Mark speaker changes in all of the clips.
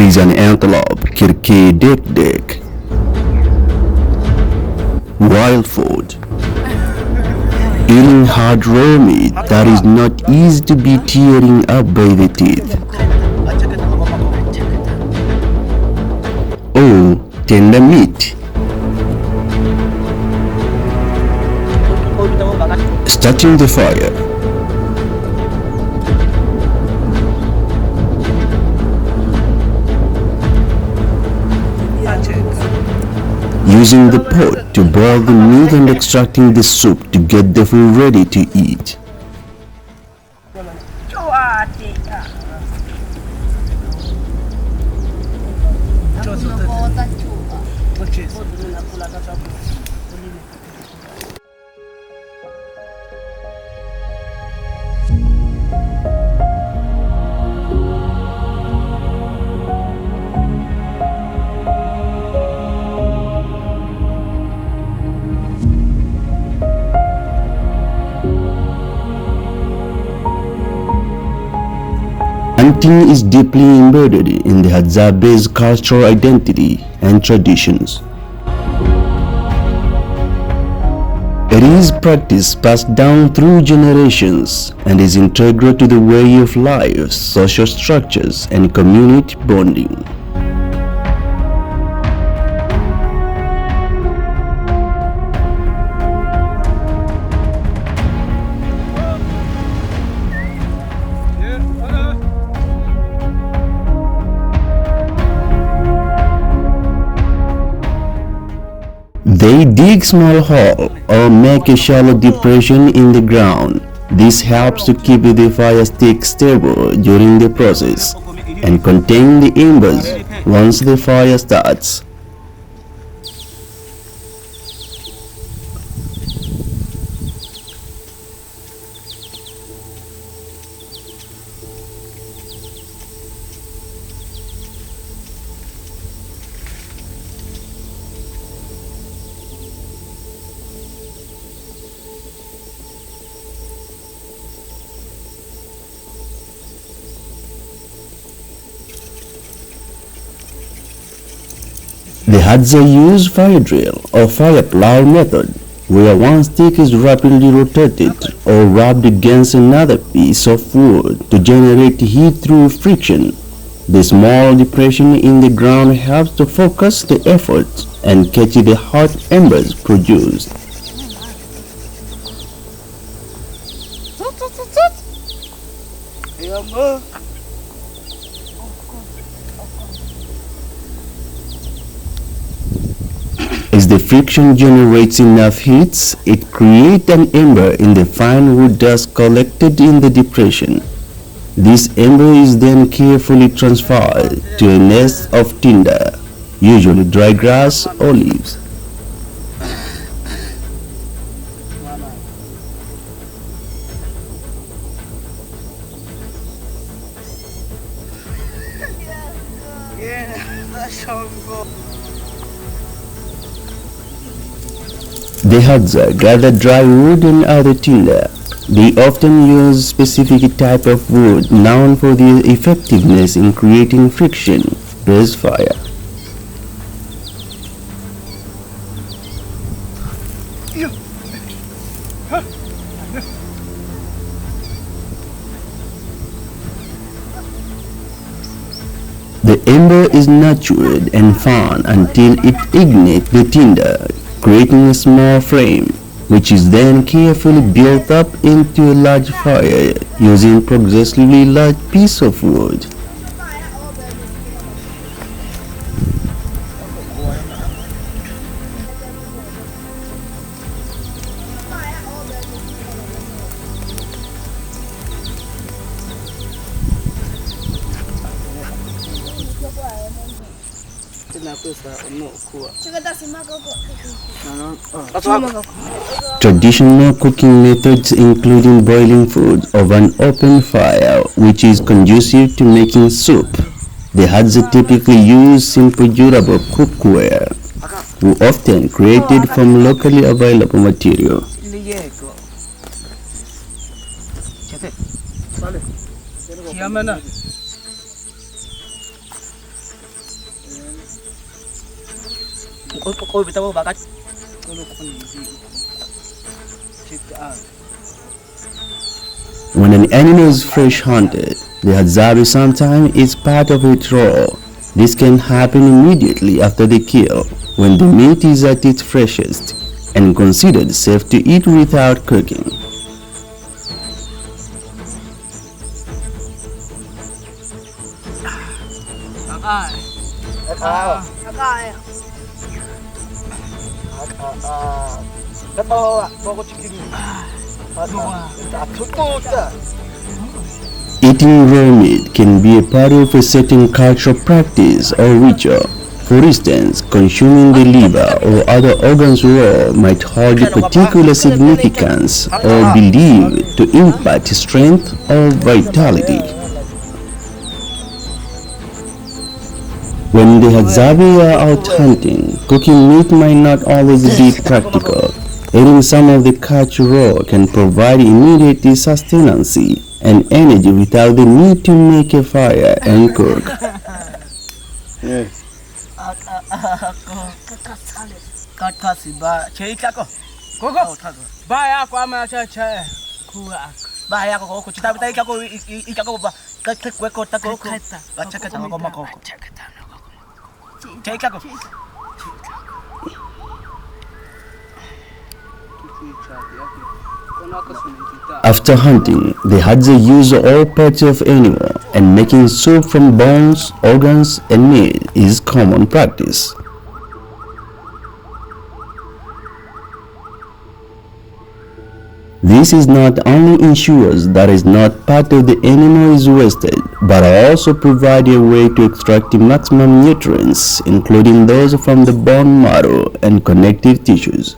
Speaker 1: is an antelope, kirkidekdek. Wild food. Eating hard raw meat that is not easy to be tearing up by the teeth. Oh, tender meat. Starting the fire. Using the pot to boil the meat and extracting the soup to get the food ready to eat. Hunting is deeply embedded in the Hadzabe's cultural identity and traditions. It is practice passed down through generations and is integral to the way of life, social structures, and community bonding. They dig small hole or make a shallow depression in the ground. This helps to keep the fire stick stable during the process and contain the embers once the fire starts. The Hadza use fire drill or fire plow method, where one stick is rapidly rotated or rubbed against another piece of wood to generate heat through friction. The small depression in the ground helps to focus the effort and catch the hot embers produced. As the friction generates enough heat, it creates an ember in the fine wood dust collected in the depression. This ember is then carefully transferred to a nest of tinder, usually dry grass or leaves. The Hadza gather dry wood and other tinder. They often use specific type of wood known for their effectiveness in creating friction-based fire. The ember is nurtured and fanned until it ignites the tinder, creating a small flame, which is then carefully built up into a large fire using progressively large piece of wood. Traditional cooking methods including boiling food over an open fire, which is conducive to making soup. The Hadza typically use simple durable cookware, often created from locally available material. When an animal is fresh hunted, the Hadzabe sometimes eats part of it raw. This can happen immediately after the kill, when the meat is at its freshest and considered safe to eat without cooking. Eating raw meat can be a part of a certain cultural practice or ritual. For instance, consuming the liver or other organs raw might hold a particular significance or believed to impart strength or vitality. When the Hadzabe are out hunting, cooking meat might not always be practical. Eating some of the catch raw can provide immediate sustenance and energy without the need to make a fire and cook.
Speaker 2: Yes.
Speaker 1: After hunting, the Hadza use all parts of animal, and making soup from bones, organs, and meat is common practice. This is not only ensures that is not part of the animal is wasted, but also provide a way to extract maximum nutrients, including those from the bone marrow and connective tissues.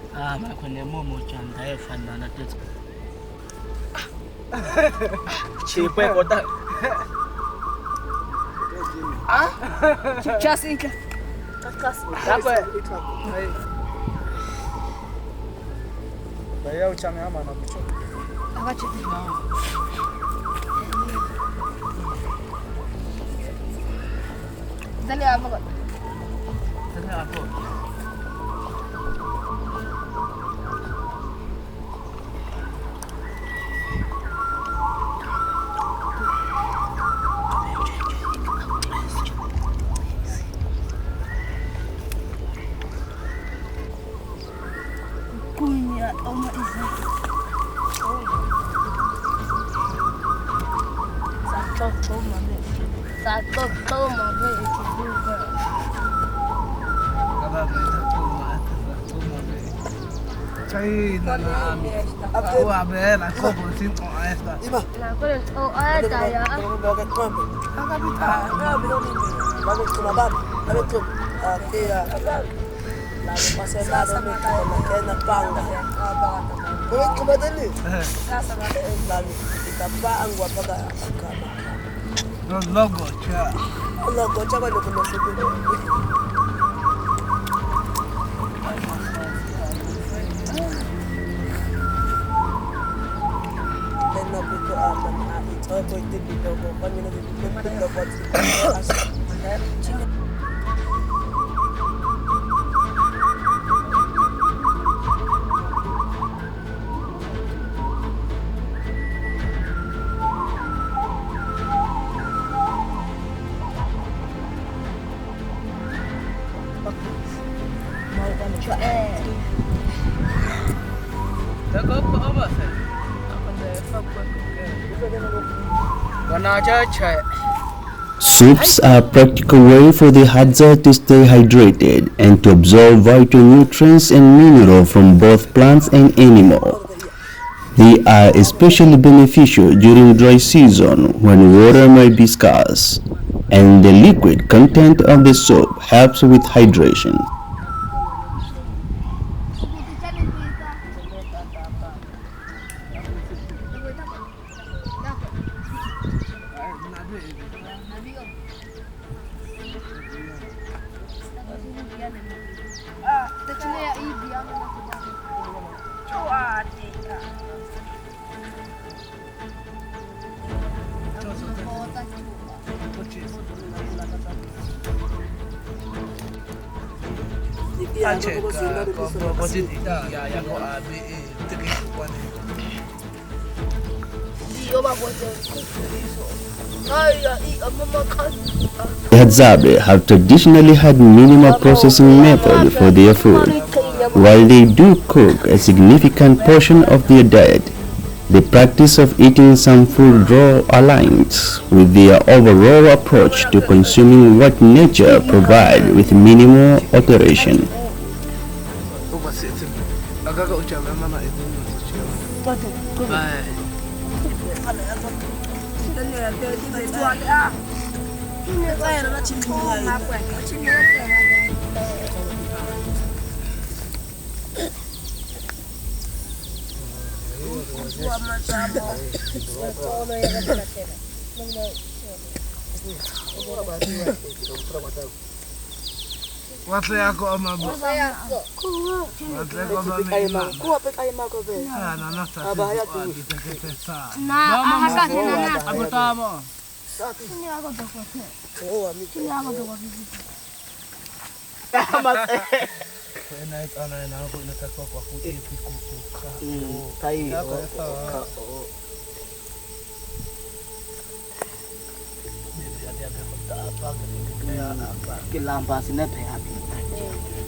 Speaker 1: Soups are a practical way for the Hadza to stay hydrated and to absorb vital nutrients and minerals from both plants and animals. They are especially beneficial during dry season when water might be scarce, and the liquid content of the soup helps with hydration. The Hadzabe have traditionally had minimal processing method for their food. While they do cook a significant portion of their diet, the practice of eating some food raw aligns with their overall approach to consuming what nature provides with minimal alteration.
Speaker 3: Watle yako ama bo. Watle yako ama kuwa peka ima ko be. Ah na na ta. Aba ya tu. Na ahaka na. Abutamo. Sini yako dokwa. Oh ami. Sini yako dokwa. Ama. Na ana na ko inatakiwa kwa kuti kukuka. Tai. Kilamba sinepe hapi.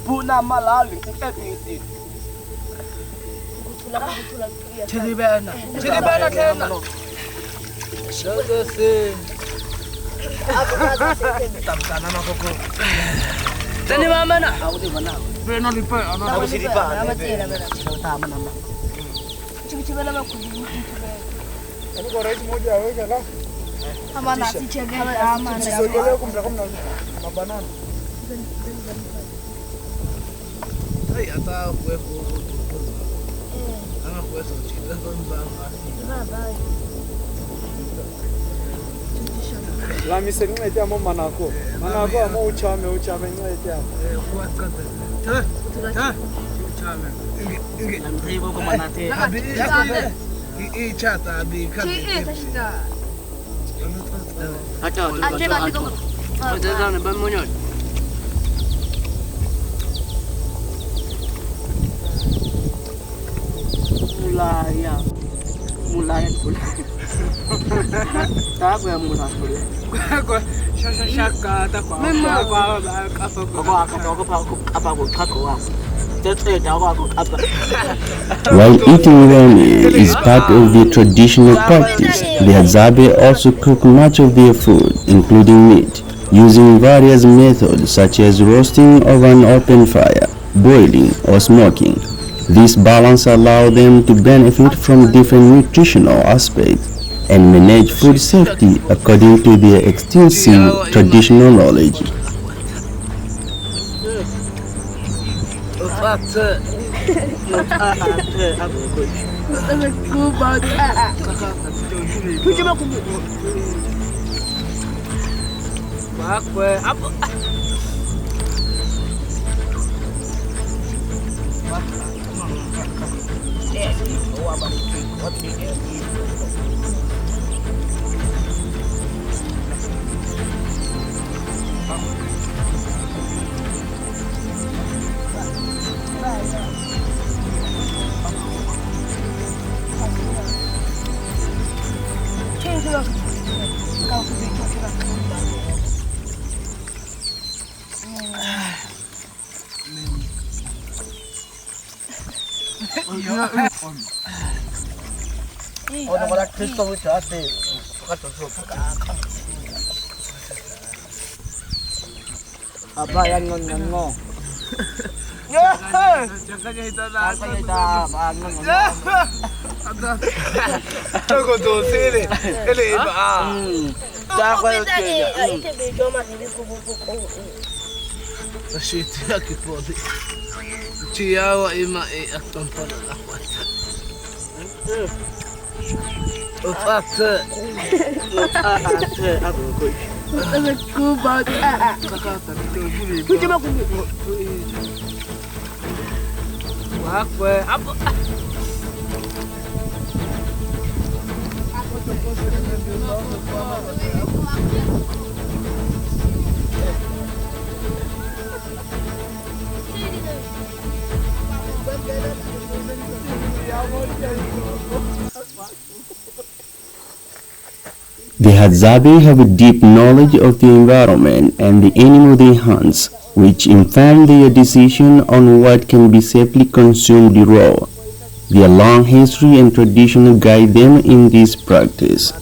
Speaker 3: Puna malali everything. Chiribana. Chiribana tena. Shoga se. Tamtana na koko. Tani mama na. Audi bana. Bena lipa ana. Audi siripa. Tama na. Chibichibana makudu. Ani ko right moja aweka la. Ama na sichege ama na. Sogele kumtaka mna mabanana. Ai ata kuwepo. Ana kuwepo chile bomba. La mise ngwe tia mo manako. Manako amo uchame ngwe tia. Kuat kata. Ta. Uchame. Inge. Namtaibo ko manate. I chata abi kata. Acha. Acha na bamunyon. Mulaya pula. Tapo ya mulaya pula. Kwa shaka ta kwa.
Speaker 1: While eating rami is part of the traditional practice, the Hadzabe also cook much of their food, including meat, using various methods such as roasting over an open fire, boiling, or smoking. This balance allows them to benefit from different nutritional aspects and manage food safety according to their extensive traditional knowledge.
Speaker 3: Apa yang ngong. Jangan kita ada. Aku tuh sini. Ini ba. Tak apa itu. Shit, aqui pode. Tiawa ima akan pada lawan. Ofatse. Aku koi. Aku buat. Kakak tu gini. Puji aku. Aku apa? Aku tu pun
Speaker 1: The Hadzabe have a deep knowledge of the environment and the animal they hunt, which inform their decision on what can be safely consumed raw. Their long history and tradition guide them in this practice.